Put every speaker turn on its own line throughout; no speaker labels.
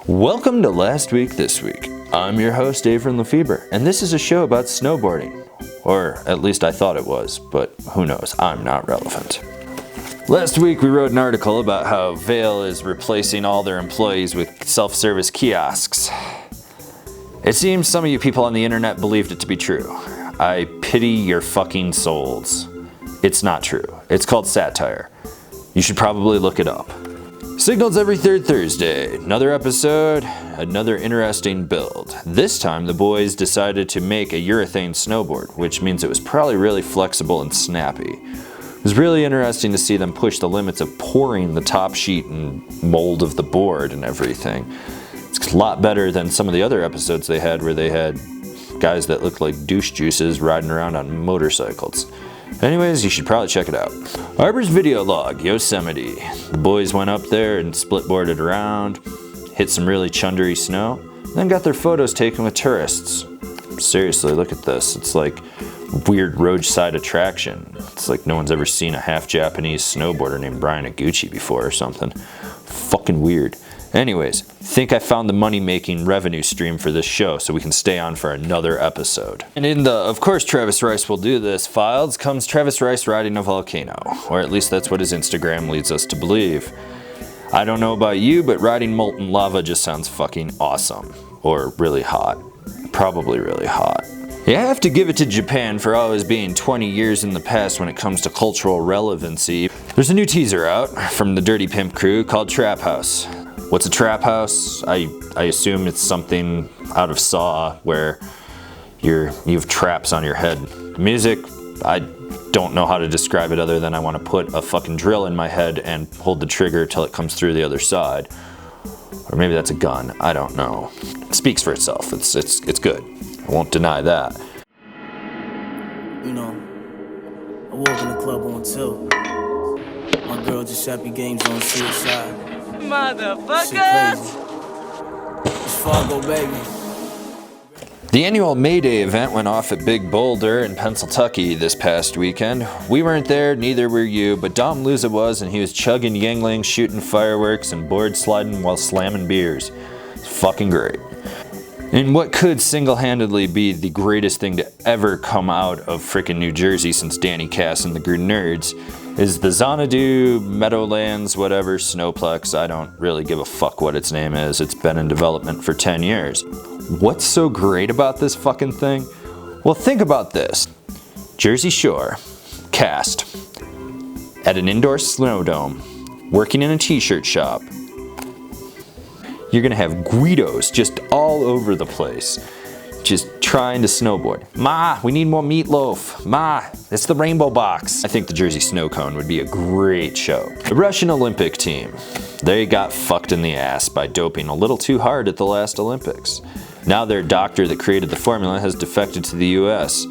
Welcome to Last Week This Week. I'm your host, Averin Lefebvre, and this is a show about snowboarding. Or at least I thought it was, but who knows, I'm not relevant. Last week we wrote an article about how Vail is replacing all their employees with self-service kiosks. It seems some of you people on the internet believed it to be true. I pity your fucking souls. It's not true. It's called Satire. You should probably look it up. Signals every third Thursday. Another episode, another interesting build. This time the boys decided to make a urethane snowboard, which means it was probably really flexible and snappy. It was really interesting to see them push the limits of pouring the top sheet and mold of the board and everything. It's a lot better than some of the other episodes they had where they had guys that looked like douche juices riding around on motorcycles. Anyways, you should probably check it out. Arbor's video log, Yosemite. The boys went up there and split-boarded around, hit some really chundery snow, then got their photos taken with tourists. Seriously, look at this. It's like weird roadside attraction. It's like no one's ever seen a half-Japanese snowboarder named Brian Iguchi before or something. Fucking weird. Anyways, think I found the money-making revenue stream for this show so we can stay on for another episode. And in the "of course Travis Rice will do this" files comes Travis Rice riding a volcano, or at least that's what his Instagram leads us to believe. I don't know about you, but riding molten lava just sounds fucking awesome. Or really hot. Probably really hot. You have to give it to Japan for always being 20 years in the past when it comes to cultural relevancy. There's a new teaser out from the Dirty Pimp crew called Trap House. What's a trap house? I assume it's something out of Saw where you have traps on your head. Music, I don't know how to describe it other than I want to put a fucking drill in my head and hold the trigger till it comes through the other side. Or maybe that's a gun, I don't know. It speaks for itself, it's good. I won't deny that.
You know, I walk in the club on tilt. My girl just shot me games on CSI.
Motherfuckers!
It's Fargo, baby.
The annual Mayday event went off at Big Boulder in Pennsylvania this past weekend. We weren't there, neither were you, but Dom Luza was, and he was chugging Yuengling, shooting fireworks, and board sliding while slamming beers. It's fucking great. And what could single-handedly be the greatest thing to ever come out of frickin' New Jersey since Danny Cass and the Green Nerds is the Xanadu Meadowlands whatever Snowplex. I don't really give a fuck what its name is. It's been in development for 10 years. What's so great about this fucking thing? Well, think about this. Jersey Shore, cast, at an indoor snow dome, working in a t-shirt shop. You're gonna have Guidos just all over the place, just trying to snowboard. Ma, we need more meatloaf. Ma, it's the Rainbow Box. I think the Jersey Snow Cone would be a great show. The Russian Olympic team. They got fucked in the ass by doping a little too hard at the last Olympics. Now their doctor that created the formula has defected to the US.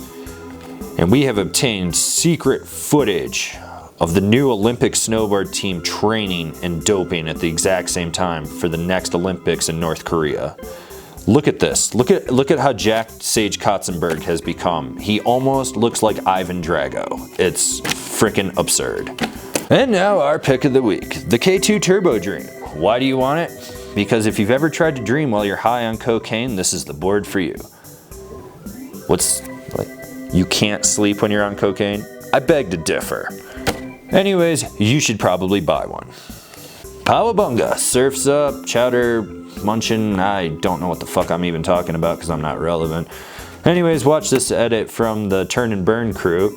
And we have obtained secret footage of the new Olympic snowboard team training and doping at the exact same time for the next Olympics in North Korea. Look at this. Look at how jacked Sage Kotsenburg has become. He almost looks like Ivan Drago. It's frickin' absurd. And now our pick of the week, the K2 Turbo Dream. Why do you want it? Because if you've ever tried to dream while you're high on cocaine, this is the board for you. You can't sleep when you're on cocaine? I beg to differ. Anyways, you should probably buy one. Powabunga, surfs up, chowder, munchin', I don't know what the fuck I'm even talking about because I'm not relevant. Anyways, watch this edit from the Turn and Burn crew.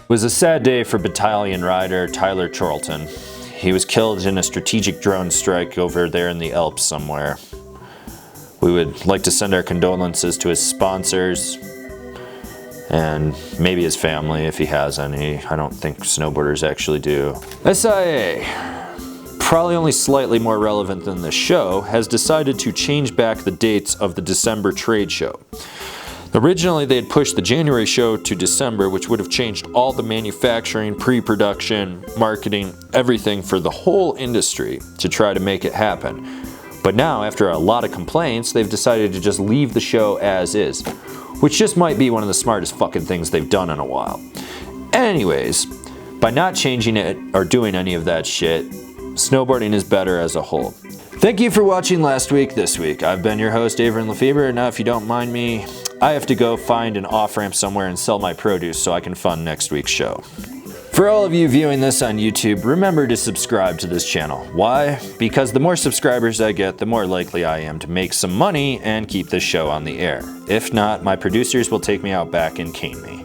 It was a sad day for battalion rider Tyler Chorlton. He was killed in a strategic drone strike over there in the Alps somewhere. We would like to send our condolences to his sponsors and maybe his family if he has any. I don't think snowboarders actually do. SIA, probably only slightly more relevant than the show, has decided to change back the dates of the December trade show. Originally, they had pushed the January show to December, which would have changed all the manufacturing, pre-production, marketing, everything for the whole industry to try to make it happen. But now, after a lot of complaints, they've decided to just leave the show as is, which just might be one of the smartest fucking things they've done in a while. Anyways, by not changing it or doing any of that shit, snowboarding is better as a whole. Thank you for watching Last Week This Week. I've been your host, Avery Lefebvre. Now, if you don't mind me, I have to go find an off-ramp somewhere and sell my produce so I can fund next week's show. For all of you viewing this on YouTube, remember to subscribe to this channel. Why? Because the more subscribers I get, the more likely I am to make some money and keep this show on the air. If not, my producers will take me out back and cane me.